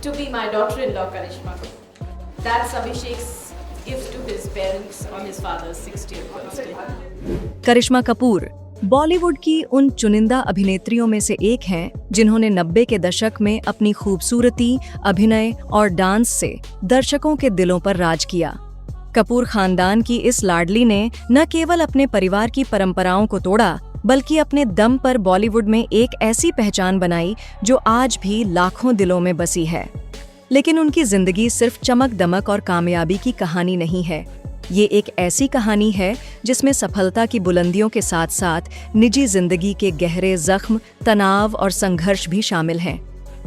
to be my daughter-in-law Karishma Kapoor. That's Abhishek's gift to his parents on his father's 60th birthday. करिश्मा कपूर बॉलीवुड की उन चुनिंदा अभिनेत्रियों में से एक हैं जिन्होंने 90 के दशक में अपनी खूबसूरती, अभिनय और डांस से दर्शकों के दिलों पर राज किया। कपूर खानदान की इस लाडली ने न केवल अपने परिवार की परंपराओं को तोड़ा, बल्कि अपने दम पर बॉलीवुड में एक ऐसी पहचान बनाई जो आज भी लाखों दिलों में बसी है। लेकिन उनकी जिंदगी सिर्फ चमक दमक और कामयाबी की कहानी नहीं है। ये एक ऐसी कहानी है जिसमें सफलता की बुलंदियों के साथ साथ निजी जिंदगी के गहरे जख्म, तनाव और संघर्ष भी शामिल हैं।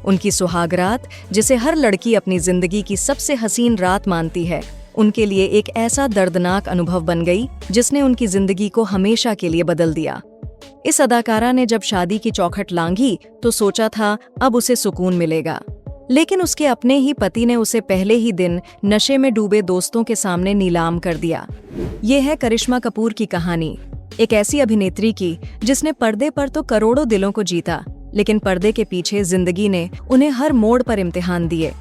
उनकी सुहागरात, जिसे हर लड़की अपनी जिंदगी की सबसे हसीन रात मानती है, उनके लिए एक ऐसा दर्दनाक अनुभव बन गई जिसने उनकी जिंदगी को हमेशा के लिए बदल दिया। इस अदाकारा ने जब शादी की चौखट लांघी तो सोचा था अब उसे सुकून मिलेगा, लेकिन उसके अपने ही पति ने उसे पहले ही दिन नशे में डूबे दोस्तों के सामने नीलाम कर दिया। ये है करिश्मा कपूर की कहानी, एक ऐसी अभिनेत्री की जिसने पर्दे पर तो करोड़ों दिलों को जीता, लेकिन पर्दे के पीछे जिंदगी ने उन्हें हर मोड़ पर इम्तिहान दिए।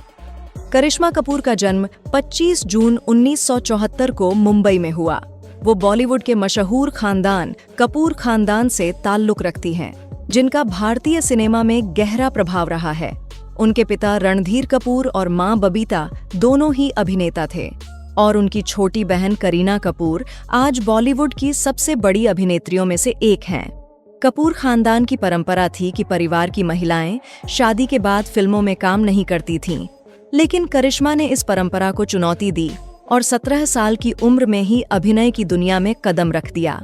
करिश्मा कपूर का जन्म 25 जून 1974 को मुंबई में हुआ। वो बॉलीवुड के मशहूर खानदान कपूर खानदान से ताल्लुक रखती हैं, जिनका भारतीय सिनेमा में गहरा प्रभाव रहा है। उनके पिता रणधीर कपूर और मां बबीता दोनों ही अभिनेता थे और उनकी छोटी बहन करीना कपूर आज बॉलीवुड की सबसे बड़ी अभिनेत्रियों में से एक हैं। कपूर खानदान की परंपरा थी कि परिवार की महिलाएं शादी के बाद फिल्मों में काम नहीं करती थीं, लेकिन करिश्मा ने इस परंपरा को चुनौती दी और 17 साल की उम्र में ही अभिनय की दुनिया में कदम रख दिया।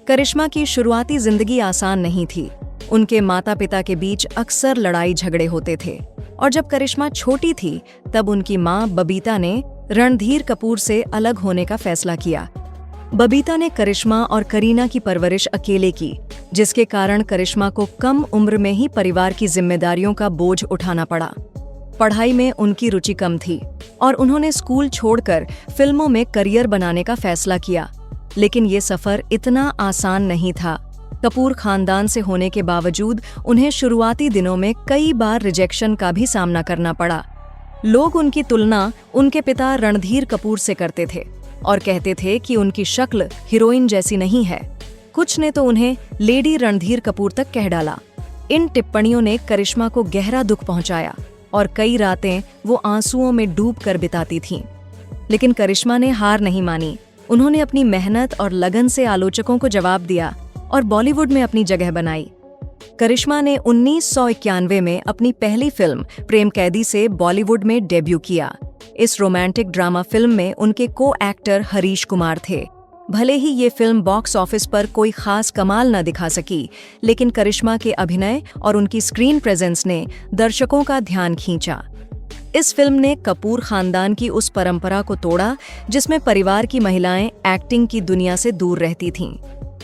करिश्मा की शुरुआती जिंदगी आसान नहीं थी। उनके माता पिता के बीच अक्सर लड़ाई झगड़े होते थे और जब करिश्मा छोटी थी तब उनकी मां बबीता ने रणधीर कपूर से अलग होने का फैसला किया। बबीता ने करिश्मा और करीना की परवरिश अकेले की, जिसके कारण करिश्मा को कम उम्र में ही परिवार की जिम्मेदारियों का बोझ उठाना पड़ा। पढ़ाई में उनकी रुचि कम थी और उन्होंने स्कूल छोड़कर फिल्मों में करियर बनाने का फैसला किया, लेकिन ये सफर इतना आसान नहीं था। कपूर खानदान से होने के बावजूद उन्हें शुरुआती दिनों में कई बार रिजेक्शन का भी सामना करना पड़ा। लोग उनकी तुलना उनके पिता रणधीर कपूर से करते थे और कहते थे कि उनकी शक्ल हीरोइन जैसी नहीं है। कुछ ने तो उन्हें लेडी रणधीर कपूर तक कह डाला। इन टिप्पणियों ने करिश्मा को गहरा दुख पहुंचाया और कई रातें वो आंसुओं में डूब कर बिताती थीं। लेकिन करिश्मा ने हार नहीं मानी। उन्होंने अपनी मेहनत और लगन से आलोचकों को जवाब दिया और बॉलीवुड में अपनी जगह बनाई। करिश्मा ने 1991 में अपनी पहली फिल्म प्रेम कैदी से बॉलीवुड में डेब्यू किया। इस रोमांटिक ड्रामा फिल्म में उनके को-एक्टर हरीश कुमार थे। भले ही ये फिल्म बॉक्स ऑफिस पर कोई खास कमाल न दिखा सकी, लेकिन करिश्मा के अभिनय और उनकी स्क्रीन प्रेजेंस ने दर्शकों का ध्यान खींचा। इस फिल्म ने कपूर खानदान की उस परंपरा को तोड़ा जिसमें परिवार की महिलाएं एक्टिंग की दुनिया से दूर रहती थीं।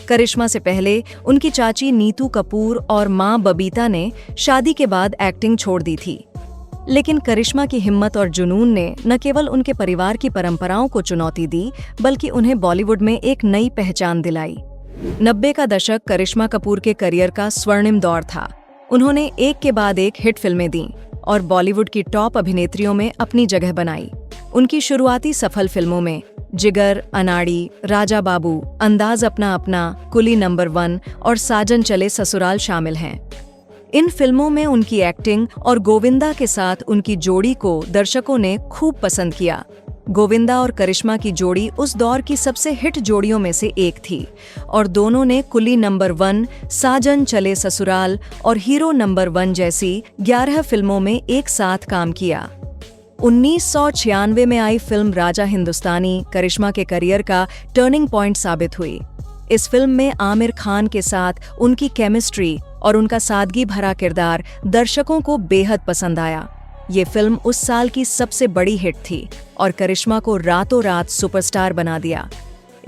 करिश्मा से पहले उनकी चाची नीतू कपूर और मां बबीता ने शादी के बाद एक्टिंग छोड़ दी थी, लेकिन करिश्मा की हिम्मत और जुनून ने न केवल उनके परिवार की परंपराओं को चुनौती दी, बल्कि उन्हें बॉलीवुड में एक नई पहचान दिलाई। 90 का दशक करिश्मा कपूर के करियर का स्वर्णिम दौर था। उन्होंने एक के बाद एक हिट फिल्में दी और बॉलीवुड की टॉप अभिनेत्रियों में अपनी जगह बनाई। उनकी शुरुआती सफल फिल्मों में जिगर, अनाड़ी, राजा बाबू, अंदाज अपना अपना, कुली नंबर 1 और साजन चले ससुराल शामिल हैं। इन फिल्मों में उनकी एक्टिंग और गोविंदा के साथ उनकी जोड़ी को दर्शकों ने खूब पसंद किया। गोविंदा और करिश्मा की जोड़ी उस दौर की सबसे हिट जोड़ियों में से एक थी और दोनों ने कुली नंबर 1, साजन चले ससुराल और हीरो नंबर 1 जैसी 11 फिल्मों में एक साथ काम किया। 1996 में आई फिल्म राजा हिंदुस्तानी करिश्मा के करियर का टर्निंग पॉइंट साबित हुई। इस फिल्म में आमिर खान के साथ उनकी केमिस्ट्री और उनका सादगी भरा किरदार दर्शकों को बेहद पसंद आया। ये फिल्म उस साल की सबसे बड़ी हिट थी और करिश्मा को रातों रात सुपरस्टार बना दिया।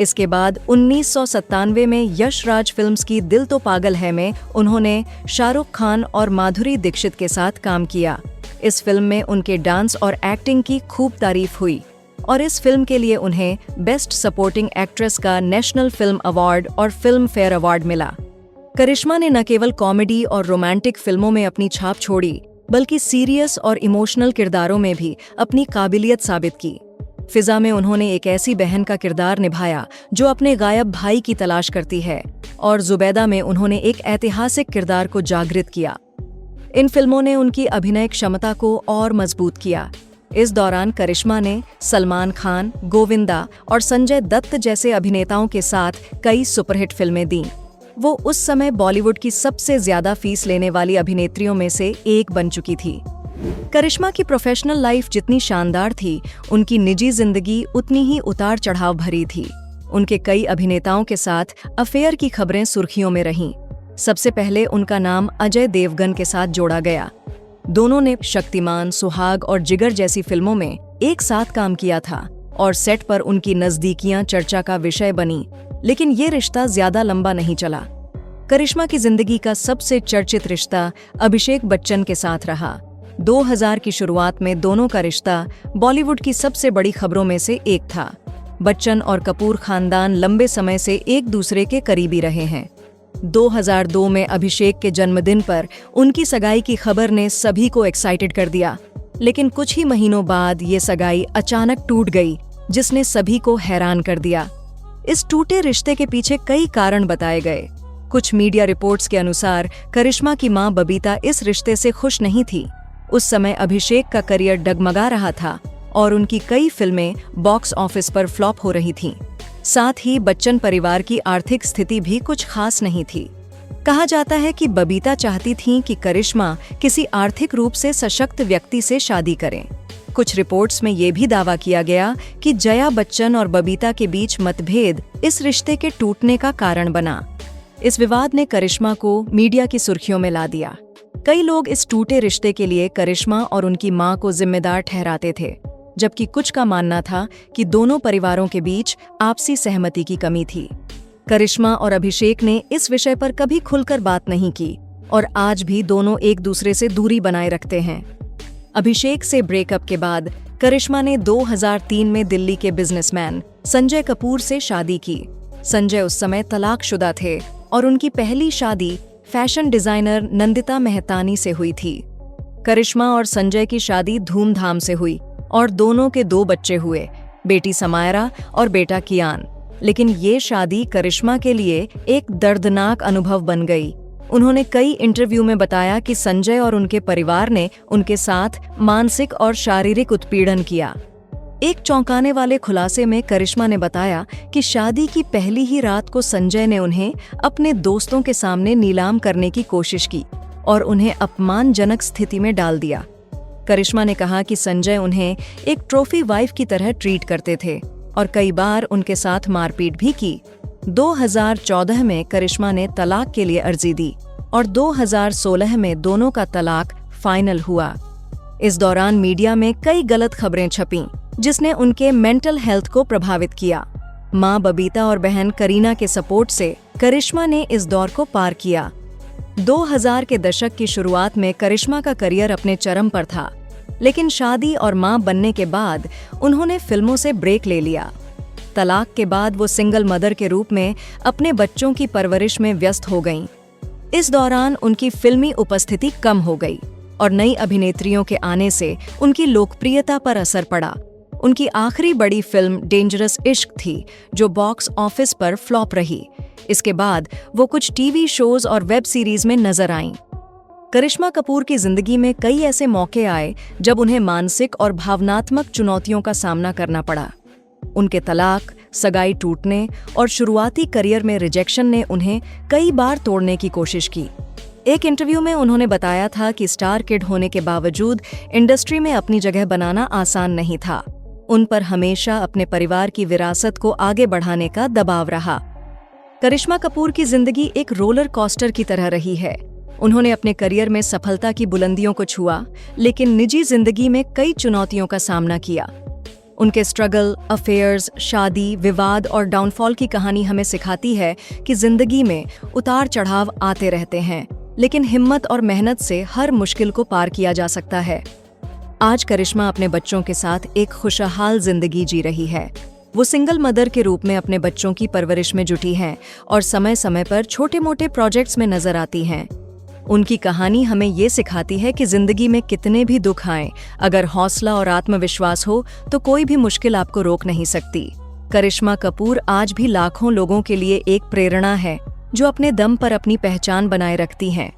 इसके बाद 1997 में यश राज फिल्म्स की दिल तो पागल है में उन्होंने शाहरुख खान और माधुरी दीक्षित के साथ काम किया। इस फिल्म में उनके डांस और एक्टिंग की खूब तारीफ हुई और इस फिल्म के लिए उन्हें बेस्ट सपोर्टिंग एक्ट्रेस का नेशनल फिल्म अवार्ड और फिल्म फेयर अवार्ड मिला। करिश्मा ने न केवल कॉमेडी और रोमांटिक फिल्मों में अपनी छाप छोड़ी, बल्कि सीरियस और इमोशनल किरदारों में भी अपनी काबिलियत साबित की। फिजा में उन्होंने एक ऐसी बहन का किरदार निभाया जो अपने गायब भाई की तलाश करती है, और जुबैदा में उन्होंने एक ऐतिहासिक किरदार को जागृत किया। इन फिल्मों ने उनकी अभिनय क्षमता को और मजबूत किया। इस दौरान करिश्मा ने सलमान खान, गोविंदा और संजय दत्त जैसे अभिनेताओं के साथ कई सुपरहिट फिल्में दीं। वो उस समय बॉलीवुड की सबसे ज्यादा फीस लेने वाली अभिनेत्रियों में से एक बन चुकी थी। करिश्मा की प्रोफेशनल लाइफ जितनी शानदार थी, उनकी निजी जिंदगी उतनी ही उतार चढ़ाव भरी थी। उनके कई अभिनेताओं के साथ अफेयर की खबरें सुर्खियों में रहीं। सबसे पहले उनका नाम अजय देवगन के साथ जोड़ा गया। दोनों ने शक्तिमान, सुहाग और जिगर जैसी फिल्मों में एक साथ काम किया था और सेट पर उनकी नजदीकियां चर्चा का विषय बनी, लेकिन ये रिश्ता ज्यादा लंबा नहीं चला। करिश्मा की जिंदगी का सबसे चर्चित रिश्ता अभिषेक बच्चन के साथ रहा। 2000 की शुरुआत में दोनों का रिश्ता बॉलीवुड की सबसे बड़ी खबरों में से एक था। बच्चन और कपूर खानदान लंबे समय से एक दूसरे के करीबी रहे हैं। 2002 में अभिषेक के जन्मदिन पर उनकी सगाई की खबर ने सभी को एक्साइटेड कर दिया, लेकिन कुछ ही महीनों बाद ये सगाई अचानक टूट गई, जिसने सभी को हैरान कर दिया। इस टूटे रिश्ते के पीछे कई कारण बताए गए। कुछ मीडिया रिपोर्ट्स के अनुसार करिश्मा की मां बबीता इस रिश्ते से खुश नहीं थी। उस समय अभिषेक का करियर डगमगा रहा था और उनकी कई फिल्में बॉक्स ऑफिस पर फ्लॉप हो रही थीं। साथ ही बच्चन परिवार की आर्थिक स्थिति भी कुछ खास नहीं थी। कहा जाता है कि बबीता चाहती थीं कि करिश्मा किसी आर्थिक रूप से सशक्त व्यक्ति से शादी करें। कुछ रिपोर्ट्स में ये भी दावा किया गया कि जया बच्चन और बबीता के बीच मतभेद इस रिश्ते के टूटने का कारण बना। इस विवाद ने करिश्मा को मीडिया की सुर्खियों में ला दिया। कई लोग इस टूटे रिश्ते के लिए करिश्मा और उनकी मां को जिम्मेदार ठहराते थे, जबकि कुछ का मानना था कि दोनों परिवारों के बीच आपसी सहमति की कमी थी। करिश्मा और अभिषेक ने इस विषय पर कभी खुलकर बात नहीं की और आज भी दोनों एक दूसरे से दूरी बनाए रखते हैं। अभिषेक से ब्रेकअप के बाद करिश्मा ने 2003 में दिल्ली के बिजनेसमैन संजय कपूर से शादी की। संजय उस समय तलाकशुदा थे और उनकी पहली शादी फैशन डिजाइनर नंदिता मेहतानी से हुई थी। करिश्मा और संजय की शादी धूमधाम से हुई और दोनों के 2 बच्चे हुए, बेटी समायरा और बेटा कियान। लेकिन ये शादी करिश्मा के लिए एक दर्दनाक अनुभव बन गई। उन्होंने कई इंटरव्यू में बताया कि संजय और उनके परिवार ने उनके साथ मानसिक और शारीरिक उत्पीड़न किया। एक चौंकाने वाले खुलासे में करिश्मा ने बताया कि शादी की पहली ही रात को संजय ने उन्हें अपने दोस्तों के सामने नीलाम करने की कोशिश की और उन्हें अपमानजनक स्थिति में डाल दिया। करिश्मा ने कहा कि संजय उन्हें एक ट्रॉफी वाइफ की तरह ट्रीट करते थे और कई बार उनके साथ मारपीट भी की। 2014 में करिश्मा ने तलाक के लिए अर्जी दी और 2016 में दोनों का तलाक फाइनल हुआ। इस दौरान मीडिया में कई गलत खबरें छपीं, जिसने उनके मेंटल हेल्थ को प्रभावित किया। मां बबीता और बहन करीना के सपोर्ट से करिश्मा ने इस दौर को पार किया। 2000 के दशक की शुरुआत में करिश्मा का करियर अपने चरम पर था, लेकिन शादी और मां बनने के बाद उन्होंने फिल्मों से ब्रेक ले लिया। तलाक के बाद वो सिंगल मदर के रूप में अपने बच्चों की परवरिश में व्यस्त हो गईं। इस दौरान उनकी फिल्मी उपस्थिति कम हो गई और नई अभिनेत्रियों के आने से उनकी लोकप्रियता पर असर पड़ा। उनकी आखिरी बड़ी फिल्म डेंजरस इश्क थी, जो बॉक्स ऑफिस पर फ्लॉप रही। इसके बाद वो कुछ टीवी शोज और वेब सीरीज में नजर आईं। करिश्मा कपूर की जिंदगी में कई ऐसे मौके आए जब उन्हें मानसिक और भावनात्मक चुनौतियों का सामना करना पड़ा। उनके तलाक, सगाई टूटने और शुरुआती करियर में रिजेक्शन ने उन्हें कई बार तोड़ने की कोशिश की। एक इंटरव्यू में उन्होंने बताया था कि स्टार किड होने के बावजूद इंडस्ट्री में अपनी जगह बनाना आसान नहीं था। उन पर हमेशा अपने परिवार की विरासत को आगे बढ़ाने का दबाव रहा। करिश्मा कपूर की जिंदगी एक रोलर कोस्टर की तरह रही है। उन्होंने अपने करियर में सफलता की बुलंदियों को छुआ, लेकिन निजी जिंदगी में कई चुनौतियों का सामना किया। उनके स्ट्रगल, अफेयर्स, शादी, विवाद और डाउनफॉल की कहानी हमें सिखाती है कि जिंदगी में उतार चढ़ाव आते रहते हैं, लेकिन हिम्मत और मेहनत से हर मुश्किल को पार किया जा सकता है। आज करिश्मा अपने बच्चों के साथ एक खुशहाल जिंदगी जी रही है। वो सिंगल मदर के रूप में अपने बच्चों की परवरिश में जुटी हैं और समय समय पर छोटे मोटे प्रोजेक्ट्स में नजर आती हैं। उनकी कहानी हमें ये सिखाती है कि जिंदगी में कितने भी दुख आएं, अगर हौसला और आत्मविश्वास हो तो कोई भी मुश्किल आपको रोक नहीं सकती। करिश्मा कपूर आज भी लाखों लोगों के लिए एक प्रेरणा है, जो अपने दम पर अपनी पहचान बनाए रखती हैं।